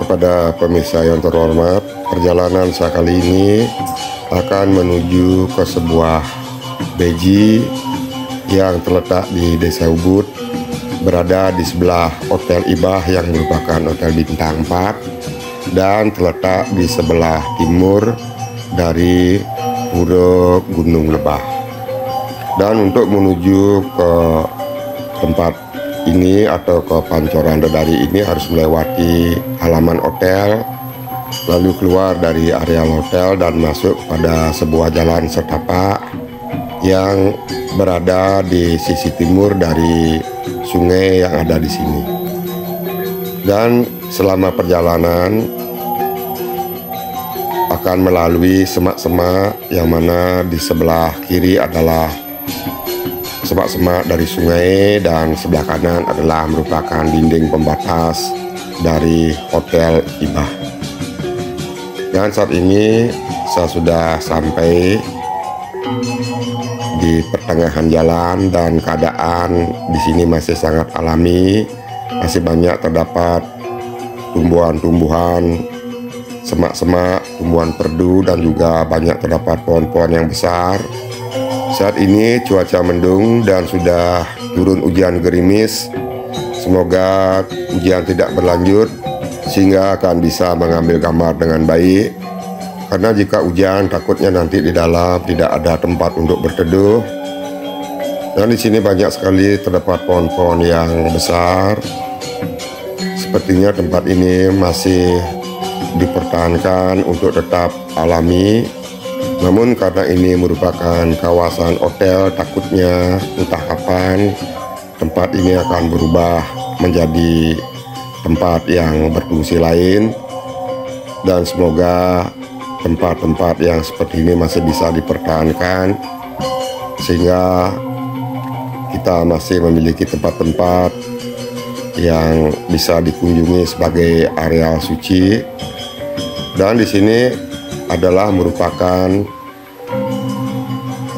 Kepada pemirsa yang terhormat, perjalanan saya kali ini akan menuju ke sebuah beji yang terletak di Desa Ubud, berada di sebelah Hotel Ibah yang merupakan hotel bintang 4 dan terletak di sebelah timur dari Pura Gunung Lebah. Dan untuk menuju ke tempat ini atau ke Pancoran Dedari ini harus melewati halaman hotel, lalu keluar dari areal hotel dan masuk pada sebuah jalan setapak yang berada di sisi timur dari sungai yang ada di sini. Dan selama perjalanan akan melalui semak-semak yang mana di sebelah kiri adalah semak-semak dari sungai dan sebelah kanan adalah merupakan dinding pembatas dari Hotel Ibah. Dan saat ini saya sudah sampai di pertengahan jalan dan keadaan di sini masih sangat alami, masih banyak terdapat tumbuhan-tumbuhan, semak-semak, tumbuhan perdu dan juga banyak terdapat pohon-pohon yang besar. Saat ini cuaca mendung dan sudah turun hujan gerimis. Semoga hujan tidak berlanjut sehingga akan bisa mengambil gambar dengan baik. Karena jika hujan takutnya nanti di dalam tidak ada tempat untuk berteduh. Dan di sini banyak sekali terdapat pohon-pohon yang besar. Sepertinya tempat ini masih dipertahankan untuk tetap alami. Namun karena ini merupakan kawasan hotel, takutnya entah kapan tempat ini akan berubah menjadi tempat yang berfungsi lain. Dan semoga tempat-tempat yang seperti ini masih bisa dipertahankan sehingga kita masih memiliki tempat-tempat yang bisa dikunjungi sebagai area suci. Dan di sini adalah merupakan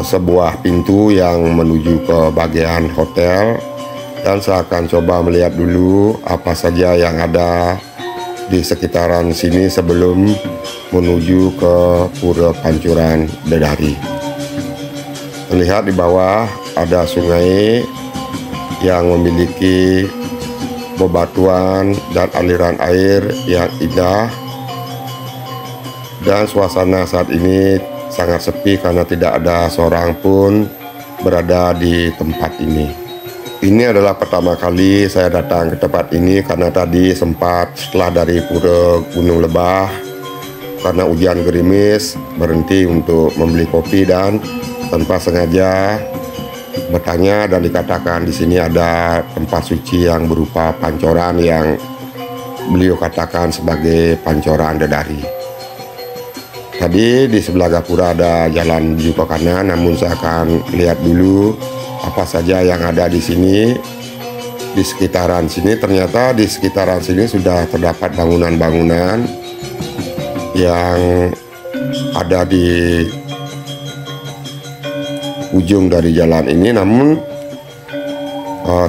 sebuah pintu yang menuju ke bagian hotel, dan saya akan coba melihat dulu apa saja yang ada di sekitaran sini sebelum menuju ke Pura Pancoran Dedari. Terlihat di bawah ada sungai yang memiliki bebatuan dan aliran air yang indah. Dan suasana saat ini sangat sepi karena tidak ada seorang pun berada di tempat ini. Ini adalah pertama kali saya datang ke tempat ini karena tadi sempat setelah dari Pura Gunung Lebah karena hujan gerimis berhenti untuk membeli kopi dan tanpa sengaja bertanya dan dikatakan di sini ada tempat suci yang berupa pancoran yang beliau katakan sebagai Pancoran Dedari. Tadi di sebelah gapura ada jalan menuju ke kanan, namun saya akan lihat dulu apa saja yang ada di sini. Di sekitaran sini, ternyata di sekitaran sini sudah terdapat bangunan-bangunan yang ada di ujung dari jalan ini, namun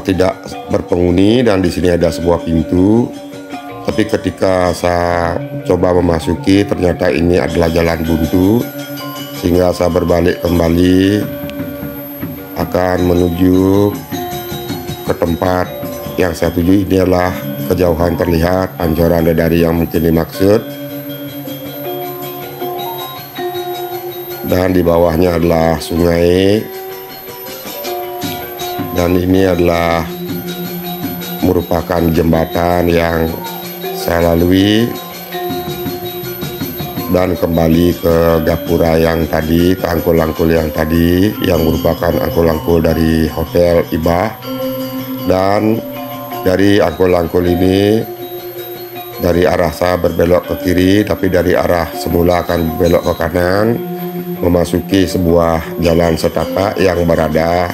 tidak berpenghuni. Dan di sini ada sebuah pintu. Tapi ketika saya coba memasuki, ternyata ini adalah jalan buntu, sehingga saya berbalik kembali akan menuju ke tempat yang saya tuju. Ini adalah kejauhan terlihat Pancoran Dedari yang mungkin dimaksud, dan di bawahnya adalah sungai, dan ini adalah merupakan jembatan yang saya lalui dan kembali ke gapura yang tadi, ke angkul-angkul yang tadi yang merupakan angkul-angkul dari Hotel Ibah. Dan dari angkul-angkul ini dari arah saya berbelok ke kiri, tapi dari arah semula akan belok ke kanan memasuki sebuah jalan setapak yang berada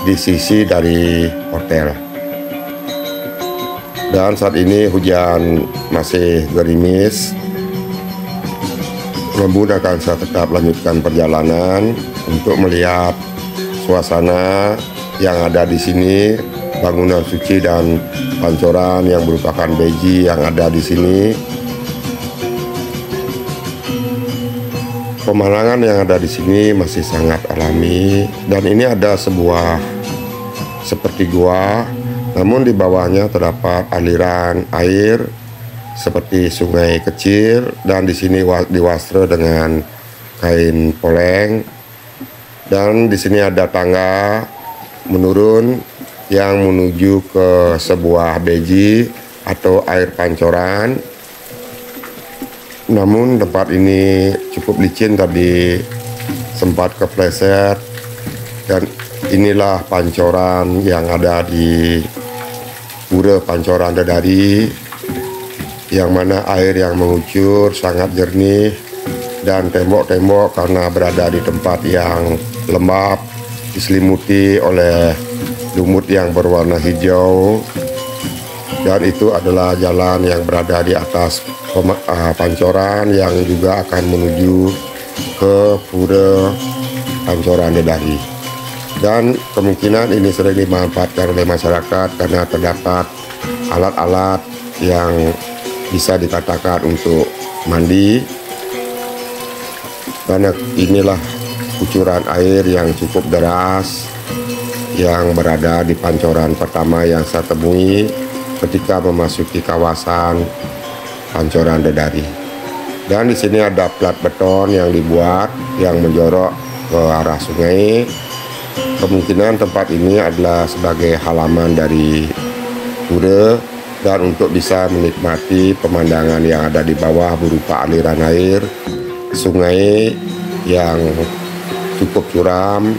di sisi dari hotel. Dan saat ini hujan masih gerimis, namun akan saya tetap lanjutkan perjalanan untuk melihat suasana yang ada di sini, bangunan suci dan pancoran yang merupakan beji yang ada di sini. Pemandangan yang ada di sini masih sangat alami, dan ini ada sebuah seperti gua, namun di bawahnya terdapat aliran air seperti sungai kecil, dan di sini diwastra dengan kain poleng, dan di sini ada tangga menurun yang menuju ke sebuah beji atau air pancoran. Namun tempat ini cukup licin, tadi sempat kepleset, dan inilah pancoran yang ada di Pura Pancoran Dedari, yang mana air yang mengucur sangat jernih, dan tembok-tembok karena berada di tempat yang lembab diselimuti oleh lumut yang berwarna hijau, dan itu adalah jalan yang berada di atas pancoran yang juga akan menuju ke Pura Pancoran Dedari. Dan kemungkinan ini sering dimanfaatkan oleh masyarakat karena terdapat alat-alat yang bisa dikatakan untuk mandi, karena inilah kucuran air yang cukup deras yang berada di pancoran pertama yang saya temui ketika memasuki kawasan Pancoran Dedari. Dan di sini ada plat beton yang dibuat yang menjorok ke arah sungai. Kemungkinan tempat ini adalah sebagai halaman dari pura, dan untuk bisa menikmati pemandangan yang ada di bawah berupa aliran air sungai yang cukup curam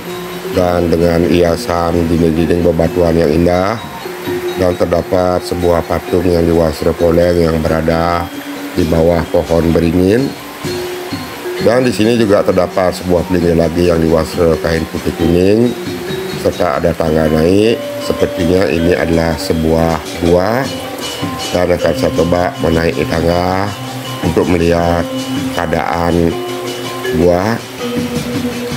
dan dengan hiasan dinding-dinding bebatuan yang indah, dan terdapat sebuah patung yang diwastra poleng yang berada di bawah pohon beringin. Dan di sini juga terdapat sebuah pelinggir lagi yang diwastra kain putih kuning, serta ada tangga naik. Sepertinya ini adalah sebuah gua, dan akan saya coba menaiki tangga untuk melihat keadaan gua.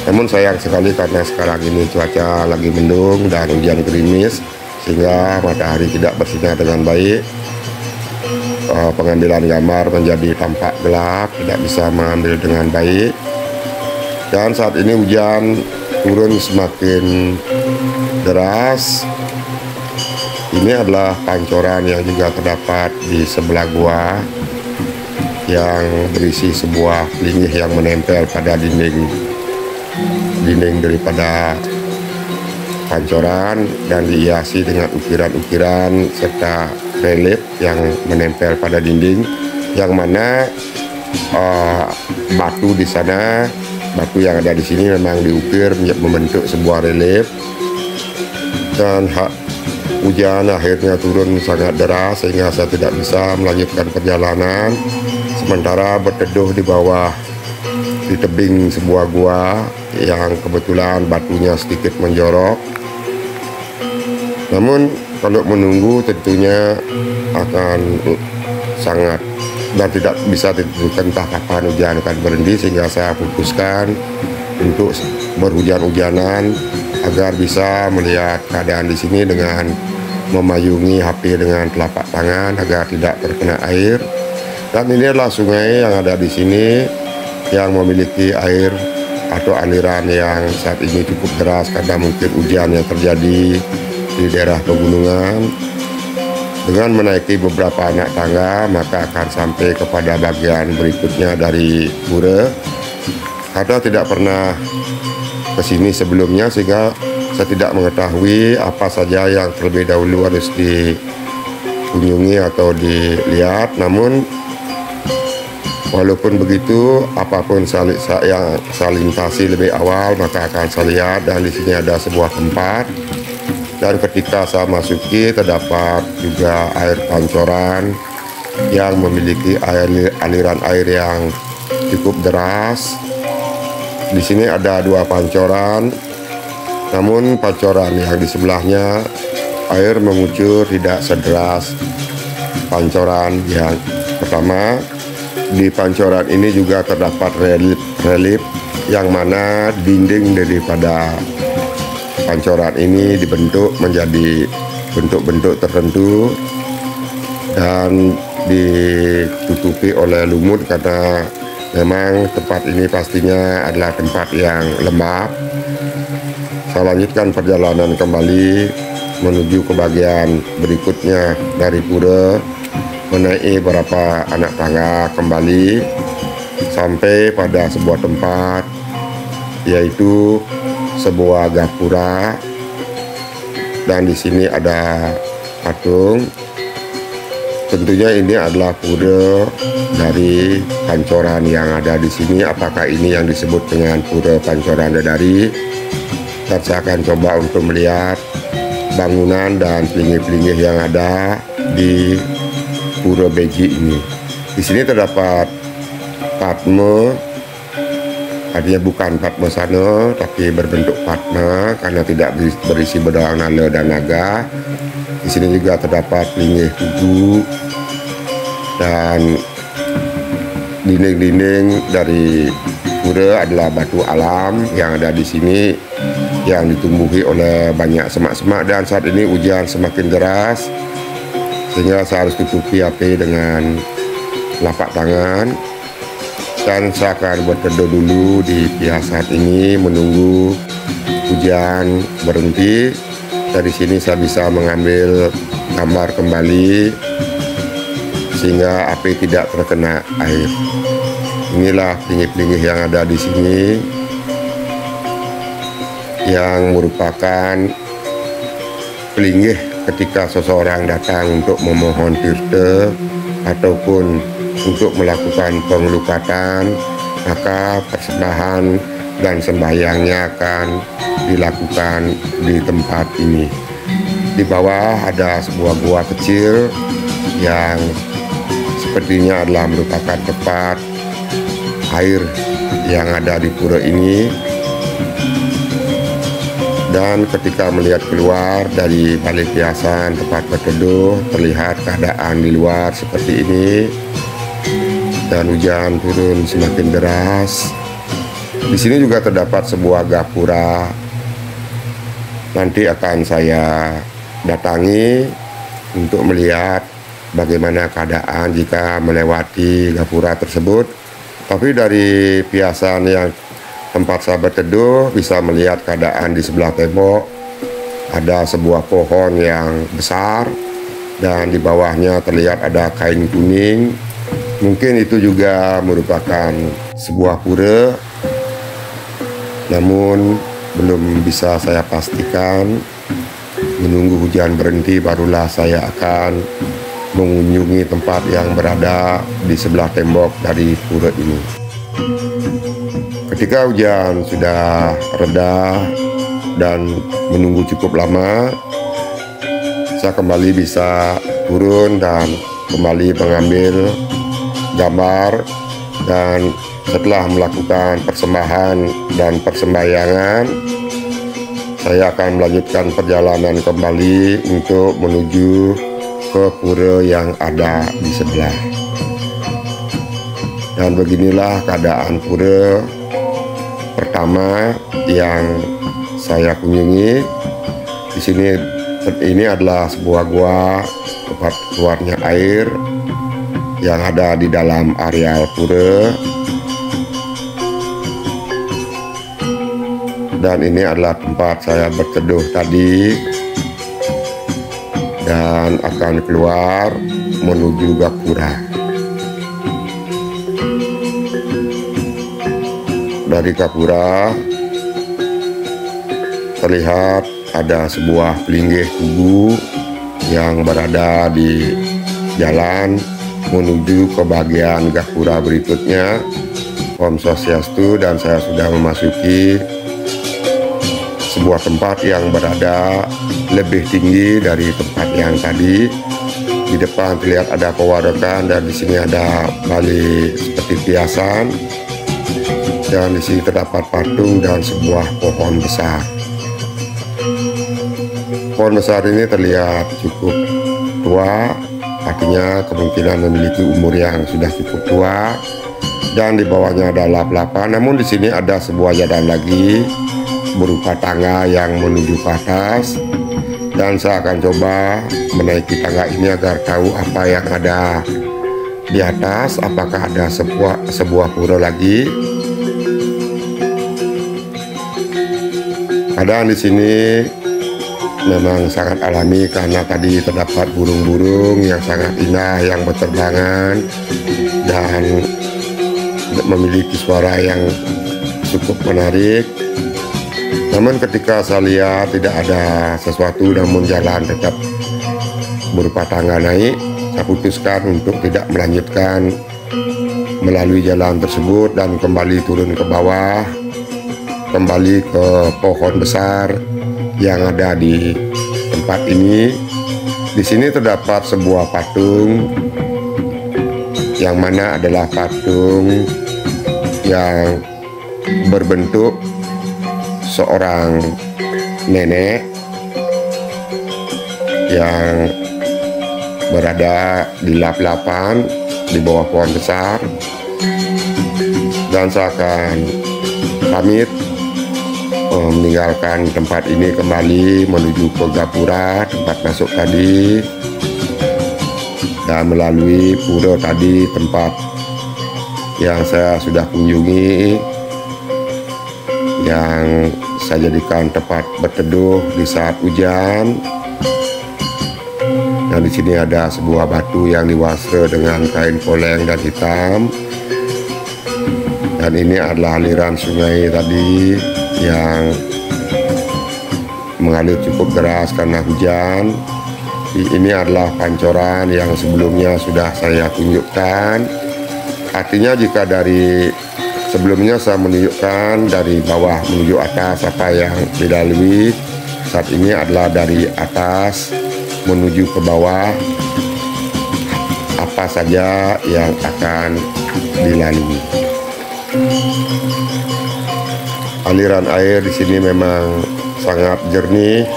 Namun sayang sekali karena sekarang ini cuaca lagi mendung dan hujan gerimis, sehingga matahari tidak bersinar dengan baik. Pengambilan gambar menjadi tampak gelap, tidak bisa mengambil dengan baik. Dan saat ini hujan turun semakin deras. Ini adalah pancoran yang juga terdapat di sebelah gua, yang berisi sebuah pelinggih yang menempel pada dinding daripada pancoran, dan dihiasi dengan ukiran-ukiran serta relief yang menempel pada dinding, yang mana batu di sana, batu yang ada di sini memang diukir membentuk sebuah relief. Dan hujan akhirnya turun sangat deras sehingga saya tidak bisa melanjutkan perjalanan, sementara berteduh di bawah di tebing sebuah gua yang kebetulan batunya sedikit menjorok. Namun kalau menunggu tentunya akan sangat, dan tidak bisa ditentukan entah kapan hujan akan berhenti, sehingga saya putuskan untuk berhujan-hujanan agar bisa melihat keadaan di sini dengan memayungi HP dengan telapak tangan agar tidak terkena air. Dan ini adalah sungai yang ada di sini yang memiliki air atau aliran yang saat ini cukup deras karena mungkin hujan yang terjadi di daerah pegunungan. Dengan menaiki beberapa anak tangga, maka akan sampai kepada bagian berikutnya dari pura. Karena tidak pernah ke sini sebelumnya, sehingga saya tidak mengetahui apa saja yang terlebih dahulu harus dikunjungi atau dilihat. Namun walaupun begitu, apapun yang saya lintasi lebih awal, maka akan saya lihat. Dan di sini ada sebuah tempat, dan ketika saya masuki terdapat juga air pancoran yang memiliki aliran air yang cukup deras. Di sini ada dua pancoran, namun pancoran yang di sebelahnya air mengucur tidak sederas pancoran yang pertama. Di pancoran ini juga terdapat relief yang mana dinding daripada pancoran ini dibentuk menjadi bentuk-bentuk tertentu dan ditutupi oleh lumut karena memang tempat ini pastinya adalah tempat yang lembab. Saya lanjutkan perjalanan kembali menuju ke bagian berikutnya dari pura, menaiki beberapa anak tangga kembali sampai pada sebuah tempat, yaitu sebuah gapura, dan di sini ada patung. Tentunya ini adalah pura dari Pancoran yang ada di sini. Apakah ini yang disebut dengan pura Pancoran Dadari? Dan saya akan coba untuk melihat bangunan dan pelinggih-pelinggih yang ada di Pura Beji ini. Di sini terdapat padma, artinya bukan padma sana, tapi berbentuk padma karena tidak berisi bedang nala dan naga. Di sini juga terdapat pelinggih tugu dan dinding-dinding dari pura adalah batu alam yang ada di sini, yang ditumbuhi oleh banyak semak-semak. Dan saat ini hujan semakin deras sehingga saya harus tutupi HP dengan telapak tangan, dan saya akan berteduh dulu di pihak saat ini menunggu hujan berhenti. Dari sini saya bisa mengambil gambar kembali sehingga HP tidak terkena air. Inilah pelinggih-pelinggih yang ada di sini, yang merupakan pelinggih ketika seseorang datang untuk memohon tirta ataupun untuk melakukan pengelukatan, maka persembahan dan sembahyangnya akan dilakukan di tempat ini. Di bawah ada sebuah gua kecil yang sepertinya adalah merupakan tempat air yang ada di pura ini. Dan ketika melihat keluar dari balik hiasan tempat berteduh, terlihat keadaan di luar seperti ini, dan hujan turun semakin deras. Di sini juga terdapat sebuah gapura. Nanti akan saya datangi untuk melihat bagaimana keadaan jika melewati gapura tersebut. Tapi dari hiasan yang tempat saya berteduh bisa melihat keadaan di sebelah tembok ada sebuah pohon yang besar, dan di bawahnya terlihat ada kain kuning. Mungkin itu juga merupakan sebuah pura, namun belum bisa saya pastikan. Menunggu hujan berhenti barulah saya akan mengunjungi tempat yang berada di sebelah tembok dari pura ini. Ketika hujan sudah reda dan menunggu cukup lama, saya kembali bisa turun dan kembali mengambil gambar. Dan setelah melakukan persembahan dan persembahyangan, saya akan melanjutkan perjalanan kembali untuk menuju ke pura yang ada di sebelah. Dan beginilah keadaan pura pertama yang saya kunjungi. Di sini ini adalah sebuah gua tempat keluarnya air yang ada di dalam areal pura. Dan ini adalah tempat saya berteduh tadi, dan akan keluar menuju gapura. Dari gapura terlihat ada sebuah pelinggih tugu yang berada di jalan menuju ke bagian gapura berikutnya. Om Swastiastu, dan saya sudah memasuki sebuah tempat yang berada lebih tinggi dari tempat yang tadi. Di depan terlihat ada pewarokan, dan di sini ada balik seperti hiasan. Dan di sini terdapat patung dan sebuah pohon besar. Pohon besar ini terlihat cukup tua, artinya kemungkinan memiliki umur yang sudah cukup tua. Dan di bawahnya ada lap-lapan. Namun di sini ada sebuah jalan lagi berupa tangga yang menuju ke atas. dan saya akan coba menaiki tangga ini agar tahu apa yang ada di atas, apakah ada sebuah pura lagi. Keadaan di sini memang sangat alami karena tadi terdapat burung-burung yang sangat indah yang berterbangan dan memiliki suara yang cukup menarik. Namun ketika saya lihat tidak ada sesuatu namun jalan tetap berupa tangga naik, saya putuskan untuk tidak melanjutkan melalui jalan tersebut dan kembali turun ke bawah, kembali ke pohon besar yang ada di tempat ini. Di sini terdapat sebuah patung yang mana adalah patung yang berbentuk seorang nenek yang berada di lap-lapan di bawah pohon besar, dan saya akan pamit meninggalkan tempat ini kembali menuju ke gapura tempat masuk tadi, dan melalui pura tadi tempat yang saya sudah kunjungi yang saya jadikan tempat berteduh di saat hujan. Dan di sini ada sebuah batu yang diwasra dengan kain poleng dan hitam. Dan ini adalah aliran sungai tadi yang mengalir cukup deras karena hujan. Ini adalah pancoran yang sebelumnya sudah saya tunjukkan. Artinya jika dari sebelumnya saya menunjukkan dari bawah menuju atas apa yang dilalui, saat ini adalah dari atas menuju ke bawah apa saja yang akan dilalui. Aliran air di sini memang sangat jernih,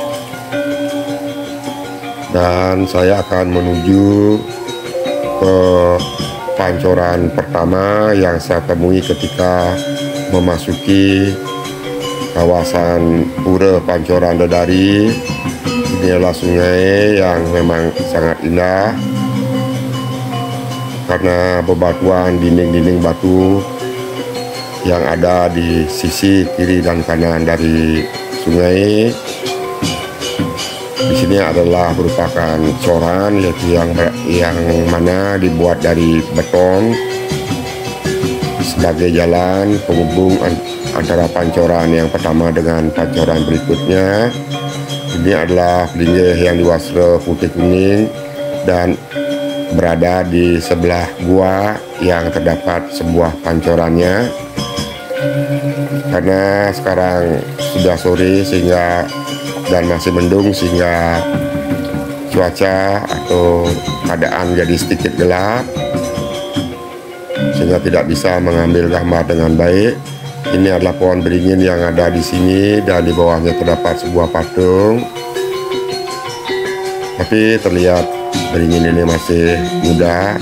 dan saya akan menuju ke pancoran pertama yang saya temui ketika memasuki kawasan Pura Pancoran Dedari. Ini adalah sungai yang memang sangat indah karena bebatuan dinding-dinding batu yang ada di sisi kiri dan kanan dari sungai. Di sini adalah merupakan coran, yaitu yang mana dibuat dari beton sebagai jalan penghubung antara pancoran yang pertama dengan pancoran berikutnya. Ini adalah pelinggih yang diwasra putih kuning dan berada di sebelah gua yang terdapat sebuah pancorannya. Karena sekarang sudah sore dan masih mendung sehingga cuaca atau keadaan jadi sedikit gelap sehingga tidak bisa mengambil gambar dengan baik. Ini adalah pohon beringin yang ada di sini dan di bawahnya terdapat sebuah patung. Tapi terlihat beringin ini masih muda,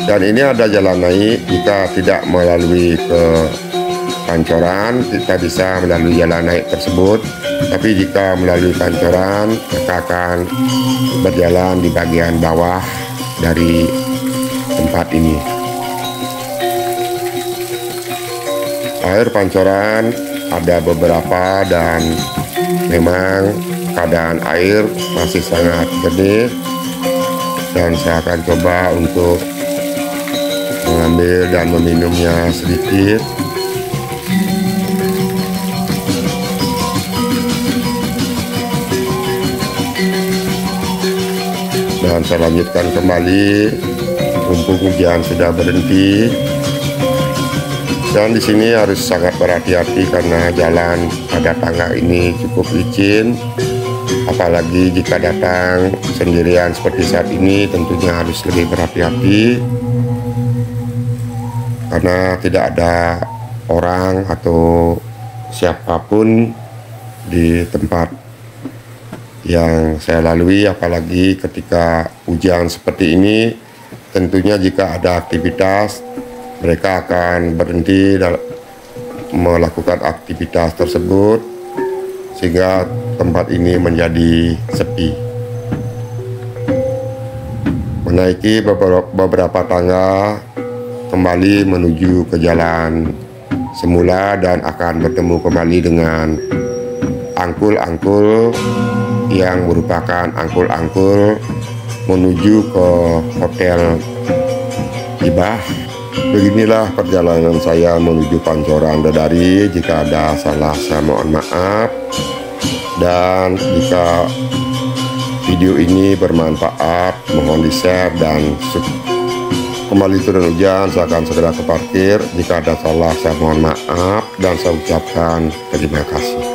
dan ini ada jalan naik. Jika tidak melalui ke pancoran, kita bisa melalui jalan naik tersebut. Tapi jika melalui pancoran, kita akan berjalan di bagian bawah dari tempat ini. Air pancoran ada beberapa dan memang keadaan air masih sangat jernih, dan saya akan coba untuk mengambil dan meminumnya sedikit. Dan saya lanjutkan kembali, mumpung hujan sudah berhenti. Dan di sini harus sangat berhati-hati karena jalan pada tangga ini cukup licin. Apalagi jika datang sendirian seperti saat ini, tentunya harus lebih berhati-hati karena tidak ada orang atau siapapun di tempat yang saya lalui. Apalagi ketika hujan seperti ini, tentunya jika ada aktivitas, mereka akan berhenti melakukan aktivitas tersebut, sehingga tempat ini menjadi sepi. Menaiki beberapa tangga kembali menuju ke jalan semula dan akan bertemu kembali dengan angkul-angkul yang merupakan angkul-angkul menuju ke Hotel Ibah. Beginilah perjalanan saya menuju Pancoran Dadari. Jika ada salah saya mohon maaf, dan jika video ini bermanfaat mohon di share dan kembali turun hujan saya akan segera ke parkir. Jika ada salah saya mohon maaf dan saya ucapkan terima kasih.